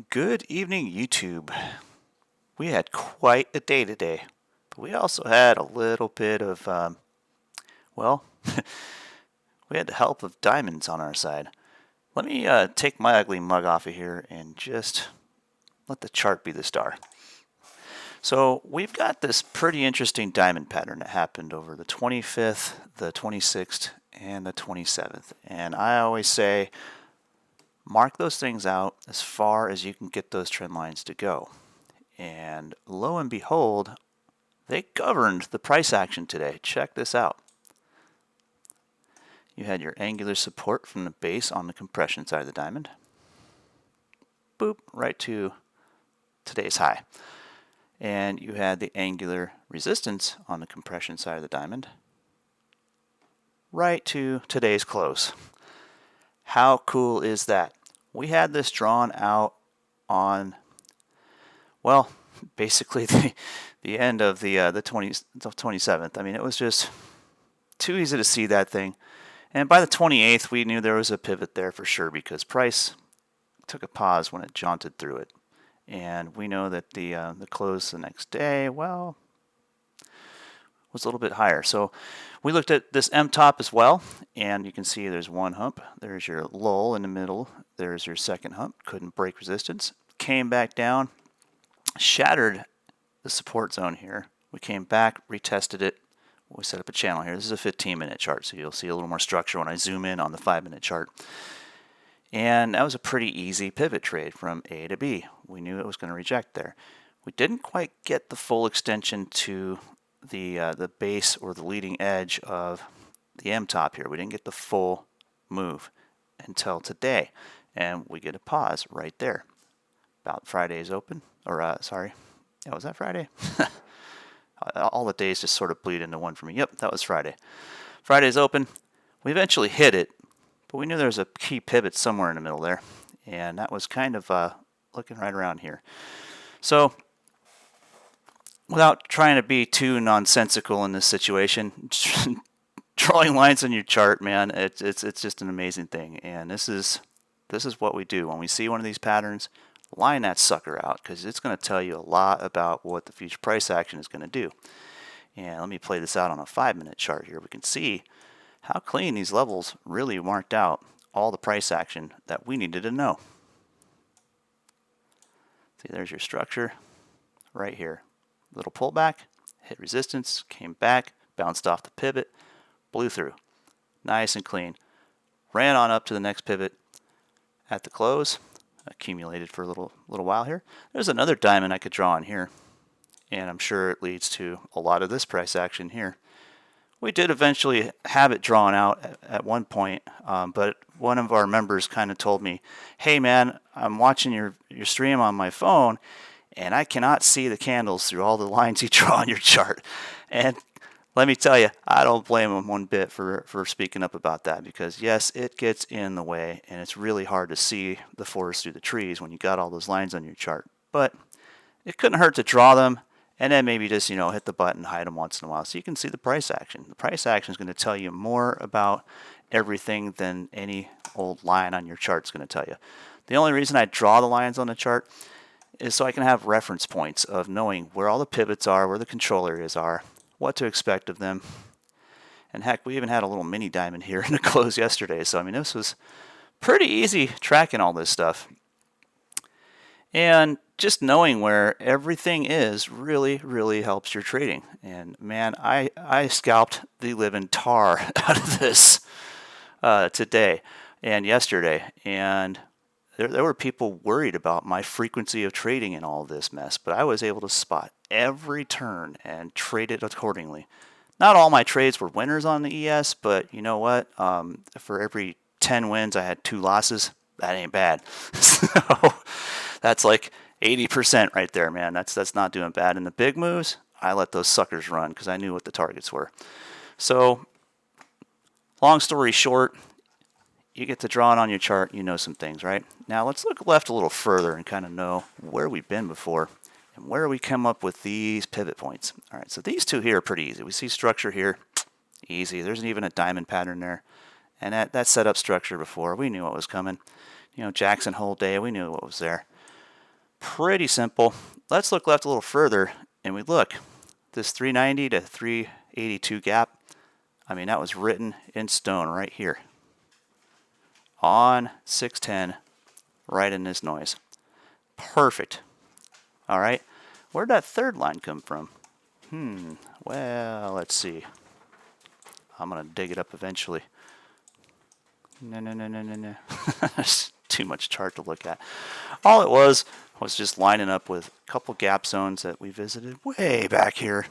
Good evening, YouTube. We had quite a day today, but we also had a little bit of, well, we had the help of diamonds on our side. Let me take my ugly mug off of here and just let the chart be the star. So we've got this pretty interesting diamond pattern that happened over the 25th, the 26th, and the 27th. And I always say, mark those things out as far as you can get those trend lines to go. And lo and behold, they governed the price action today. Check this out. You had your angular support from the base on the compression side of the diamond. Boop, right to today's high. And you had the angular resistance on the compression side of the diamond. Right to today's close. How cool is that? We had this drawn out on, well, basically the end of the 27th. I mean, it was just too easy to see that thing. And by the 28th, we knew there was a pivot there for sure because price took a pause when it jaunted through it. And we know that the close the next day, well, was a little bit higher. So we looked at this M top as well, and you can see there's one hump. There's your lull in the middle. There's your second hump. Couldn't break resistance. Came back down, shattered the support zone here. We came back, retested it. We set up a channel here. This is a 15-minute chart, so you'll see a little more structure when I zoom in on the 5-minute chart. And that was a pretty easy pivot trade from A to B. We knew it was going to reject there. We didn't quite get the full extension to the base or the leading edge of the M top here. We didn't get the full move until today, and we get a pause right there. About Friday's open, or sorry, yeah, was that Friday? All the days just sort of bleed into one for me. Yep, that was Friday. Friday's open. We eventually hit it, but we knew there was a key pivot somewhere in the middle there, and that was kind of looking right around here. So without trying to be too nonsensical in this situation, drawing lines on your chart, man, it's just an amazing thing. And this is what we do when we see one of these patterns. Line that sucker out because it's going to tell you a lot about what the future price action is going to do. And let me play this out on a 5-minute chart here. We can see how clean these levels really marked out all the price action that we needed to know. See, there's your structure right here. Little pullback, hit resistance, came back, bounced off the pivot, blew through. Nice and clean. Ran on up to the next pivot at the close. Accumulated for a little while here. There's another diamond I could draw on here, and I'm sure it leads to a lot of this price action here. We did eventually have it drawn out at one point, but one of our members kind of told me, hey man, I'm watching your stream on my phone and I cannot see the candles through all the lines you draw on your chart. And let me tell you, I don't blame him one bit for speaking up about that because, yes, it gets in the way, and it's really hard to see the forest through the trees when you got all those lines on your chart. But it couldn't hurt to draw them and then maybe just, hit the button, hide them once in a while so you can see the price action. The price action is going to tell you more about everything than any old line on your chart is going to tell you. The only reason I draw the lines on the chart is so I can have reference points of knowing where all the pivots are, where the control areas are, what to expect of them. And heck, we even had a little mini diamond here in the close yesterday. So, I mean, this was pretty easy tracking all this stuff. And just knowing where everything is really, really helps your trading. And man, I scalped the living tar out of this today and yesterday. And there were people worried about my frequency of trading in all this mess, but I was able to spot every turn and trade it accordingly. Not all my trades were winners on the ES, but you know what? For every 10 wins, I had 2 losses. That ain't bad. So that's like 80% right there, man. That's not doing bad. In the big moves, I let those suckers run because I knew what the targets were. So long story short, you get to draw it on your chart, you know some things, right? Now let's look left a little further and kind of know where we've been before and where we come up with these pivot points. All right, so these two here are pretty easy. We see structure here, easy. There's even a diamond pattern there. And that set up structure before. We knew what was coming. Jackson Hole Day, we knew what was there. Pretty simple. Let's look left a little further, and we look. This 390 to 382 gap, I mean, that was written in stone right here on 610, right in this noise. Perfect. All right. Where'd that third line come from? Well, let's see. I'm going to dig it up eventually. No. There's too much chart to look at. All it was just lining up with a couple gap zones that we visited way back here.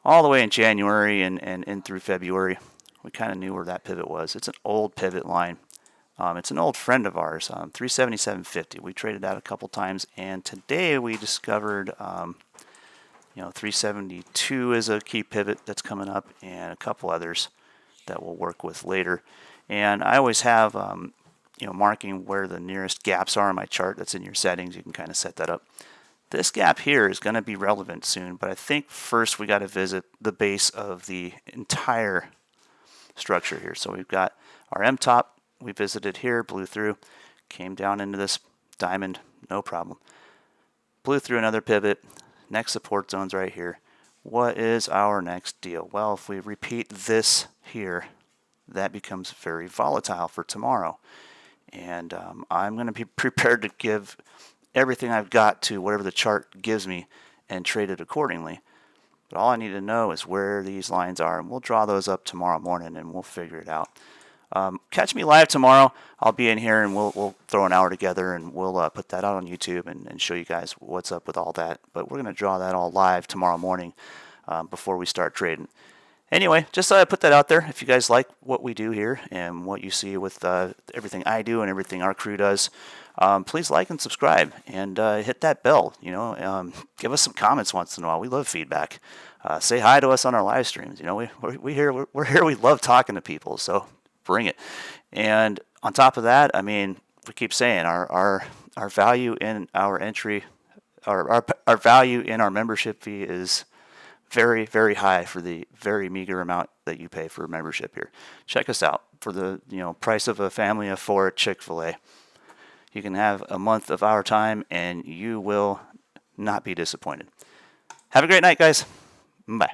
All the way in January and in through February. We kind of knew where that pivot was. It's an old pivot line. It's an old friend of ours, 377.50. We traded that a couple times, and today we discovered 372 is a key pivot that's coming up, and a couple others that we'll work with later. And I always have marking where the nearest gaps are in my chart. That's in your settings. You can kind of set that up. This gap here is going to be relevant soon, but I think first we got to visit the base of the entire structure here. So we've got our M top. We visited here, blew through, came down into this diamond, no problem. Blew through another pivot. Next support zone's right here. What is our next deal? Well, if we repeat this here, that becomes very volatile for tomorrow. And I'm going to be prepared to give everything I've got to whatever the chart gives me and trade it accordingly. But all I need to know is where these lines are, and we'll draw those up tomorrow morning and we'll figure it out. Catch me live tomorrow. I'll be in here and we'll throw an hour together and we'll put that out on YouTube and show you guys what's up with all that. But we're going to draw that all live tomorrow morning before we start trading. Anyway, just thought I'd put that out there. If you guys like what we do here and what you see with everything I do and everything our crew does, please like and subscribe and hit that bell. Give us some comments once in a while. We love feedback. Say hi to us on our live streams. We're here. We love talking to people. So bring it. And on top of that, I mean, we keep saying our value in our entry, our value in our membership fee is very, very high for the very meager amount that you pay for membership here. Check us out for the price of a family of 4 at Chick-fil-A. You can have a month of our time and you will not be disappointed. Have a great night, guys. Bye.